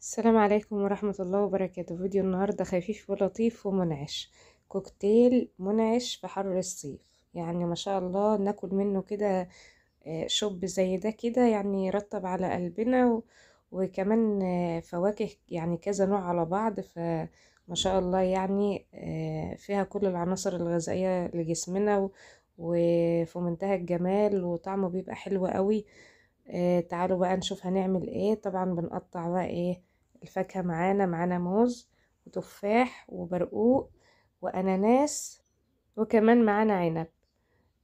السلام عليكم ورحمة الله وبركاته. فيديو النهاردة خفيف ولطيف ومنعش. كوكتيل منعش في حر الصيف، يعني ما شاء الله ناكل منه كده. شوب زي ده كده يعني يرطب على قلبنا وكمان فواكه يعني كذا نوع على بعض، فما شاء الله يعني فيها كل العناصر الغذائية لجسمنا وفي منتهى الجمال وطعمه بيبقى حلو قوي. تعالوا بقى نشوف هنعمل ايه. طبعا بنقطع بقى ايه الفاكهة. معانا موز وتفاح وبرقوق واناناس، وكمان معانا عنب.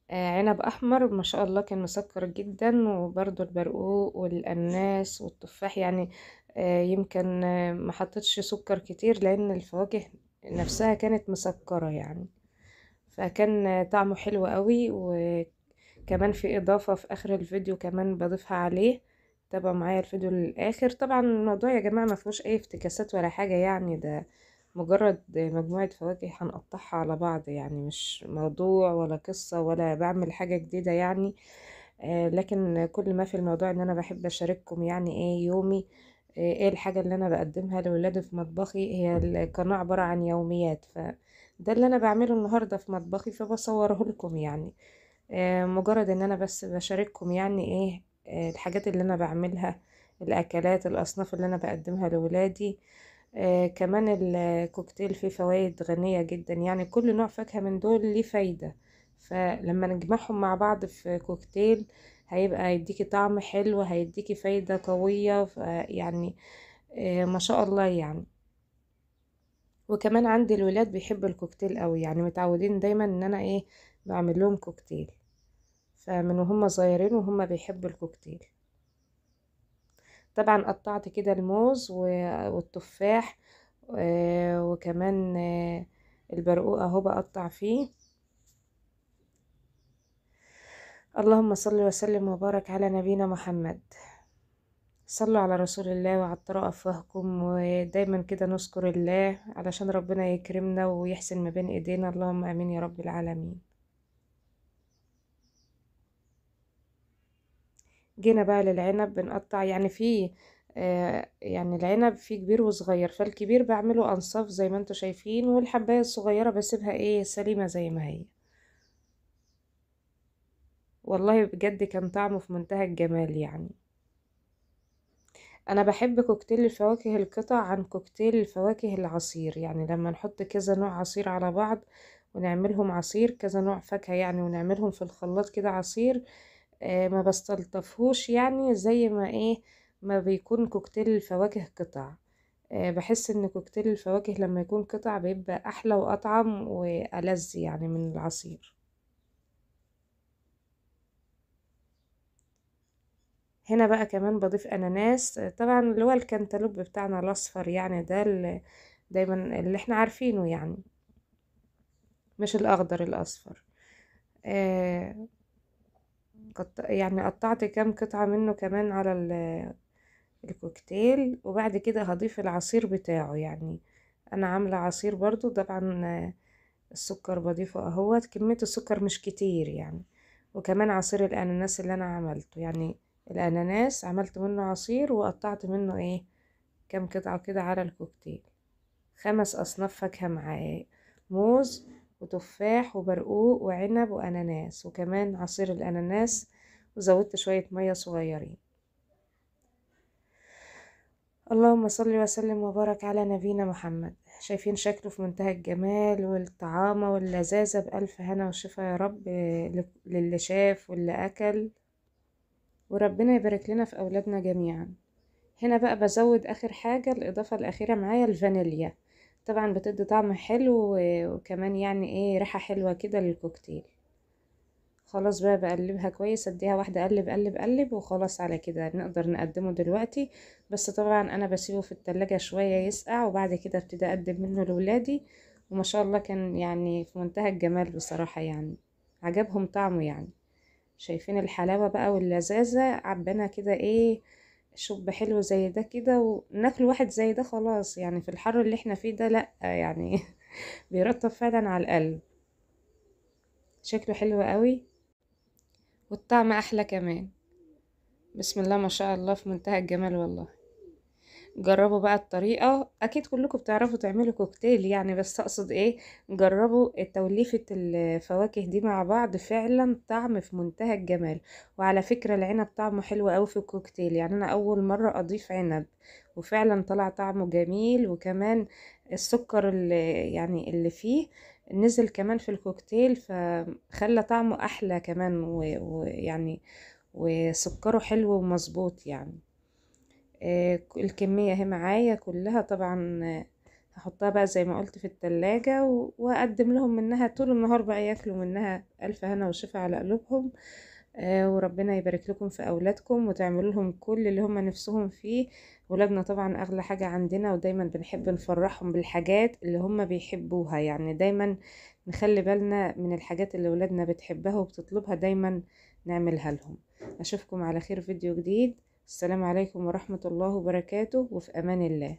عنب احمر ما شاء الله كان مسكر جدا، وبرضو البرقوق والاناناس والتفاح يعني يمكن ما حطيتش سكر كتير لان الفواكه نفسها كانت مسكرة يعني، فكان طعمه حلو قوي. وكمان في اضافة في اخر الفيديو كمان بضيفها عليه. تابعوا معايا الفيديو للاخر. طبعا الموضوع يا جماعة ما فيهوش اي افتكاسات ولا حاجة، يعني ده مجرد مجموعة فواكه هنقطعها على بعض، يعني مش موضوع ولا قصة ولا بعمل حاجة جديدة يعني. لكن كل ما في الموضوع ان انا بحب اشارككم يعني ايه يومي. ايه الحاجة اللي انا بقدمها لولادي في مطبخي. هي القناة عبارة عن يوميات، فده اللي انا بعمله النهاردة في مطبخي فبصوره لكم يعني. مجرد ان انا بس بشارككم يعني ايه الحاجات اللي انا بعملها، الاكلات الاصناف اللي انا بقدمها لولادي. كمان الكوكتيل فيه فوائد غنية جدا، يعني كل نوع فاكهة من دول ليه فايدة، فلما نجمعهم مع بعض في كوكتيل هيديكي طعم حلو، هيديكي فايدة قوية يعني ما شاء الله يعني. وكمان عندي الولاد بيحبوا الكوكتيل قوي، يعني متعودين دايما ان انا ايه بعمل لهم كوكتيل، فمن وهم صغيرين وهم بيحبوا الكوكتيل. طبعا قطعت كده الموز والتفاح وكمان البرقوق اهو بقطع فيه. اللهم صل وسلم وبارك على نبينا محمد. صلوا على رسول الله وعطروا افواهكم، ودايما كده نذكر الله علشان ربنا يكرمنا ويحسن ما بين ايدينا. اللهم امين يا رب العالمين. جينا بقى للعنب بنقطع يعني فيه يعني العنب فيه كبير وصغير، فالكبير بعمله انصاف زي ما انتوا شايفين، والحباية الصغيرة بسيبها ايه سليمة زي ما هي. والله بجد كان طعمه في منتهى الجمال يعني. انا بحب كوكتيل الفواكه القطع عن كوكتيل الفواكه العصير، يعني لما نحط كذا نوع عصير على بعض ونعملهم عصير كذا نوع فاكهة يعني ونعملهم في الخلاط كده عصير. ما بستلطفهوش يعني زي ما ايه ما بيكون كوكتيل الفواكه قطع. بحس ان كوكتيل الفواكه لما يكون قطع بيبقى احلى واطعم والذ يعني من العصير. هنا بقى كمان بضيف اناناس، طبعا اللي هو الكنتالوب بتاعنا الاصفر، يعني ده اللي دايما اللي احنا عارفينه يعني، مش الاخضر الاصفر. آه يعني قطعت كام قطعة منه كمان على الكوكتيل، وبعد كده هضيف العصير بتاعه يعني. انا عاملة عصير برضو طبعا. السكر بضيفه اهوت، كمية السكر مش كتير يعني. وكمان عصير الاناناس اللي انا عملته يعني، الاناناس عملت منه عصير وقطعت منه ايه كام قطعة كده على الكوكتيل. 5 اصناف فاكهة معاه: موز وتفاح وبرقوق وعنب واناناس، وكمان عصير الاناناس، وزودت شوية مية صغيرين. اللهم صل وسلم وبارك على نبينا محمد. شايفين شكله في منتهى الجمال والطعامة واللذاذة، بألف هنا وشفا يا رب للي شاف واللي أكل، وربنا يبارك لنا في أولادنا جميعا. هنا بقى بزود آخر حاجة، الإضافة الأخيرة معايا الفانيليا، طبعا بتدي طعم حلو وكمان يعني ايه ريحة حلوة كده للكوكتيل. خلاص بقى بقلبها كويس، اديها واحدة قلب قلب قلب وخلاص، على كده نقدر نقدمه دلوقتي. بس طبعا انا بسيبه في التلاجة شوية يسقع، وبعد كده ابتدي اقدم منه لولادي. وما شاء الله كان يعني في منتهى الجمال بصراحة يعني، عجبهم طعمه يعني. شايفين الحلاوة بقى واللذاذة، عبنا كده ايه شوب حلو زي ده كده، وناكل واحد زي ده خلاص يعني في الحر اللي احنا فيه ده، لأ يعني بيرطب فعلا على القلب. شكله حلو قوي والطعم احلى كمان. بسم الله ما شاء الله في منتهى الجمال والله. جربوا بقى الطريقة، اكيد كلكم بتعرفوا تعملوا كوكتيل يعني، بس اقصد ايه، جربوا توليفة الفواكه دي مع بعض، فعلا طعم في منتهى الجمال. وعلى فكرة العنب طعمه حلو قوي في الكوكتيل، يعني انا اول مرة اضيف عنب وفعلا طلع طعمه جميل. وكمان السكر اللي فيه نزل كمان في الكوكتيل، فخلى طعمه احلى كمان، ويعني وسكره حلو ومظبوط يعني. الكمية هي معايا كلها طبعا. هحطها بقى زي ما قلت في التلاجة، واقدم لهم منها طول النهار بقى ياكلوا منها، الف هنا وشفا على قلوبهم. وربنا يبارك لكم في اولادكم وتعملوا لهم كل اللي هم نفسهم فيه. ولادنا طبعا اغلى حاجة عندنا، ودايما بنحب نفرحهم بالحاجات اللي هم بيحبوها، يعني دايما نخلي بالنا من الحاجات اللي ولادنا بتحبها وبتطلبها، دايما نعملها لهم. اشوفكم على خير فيديو جديد. السلام عليكم ورحمة الله وبركاته، وفي امان الله.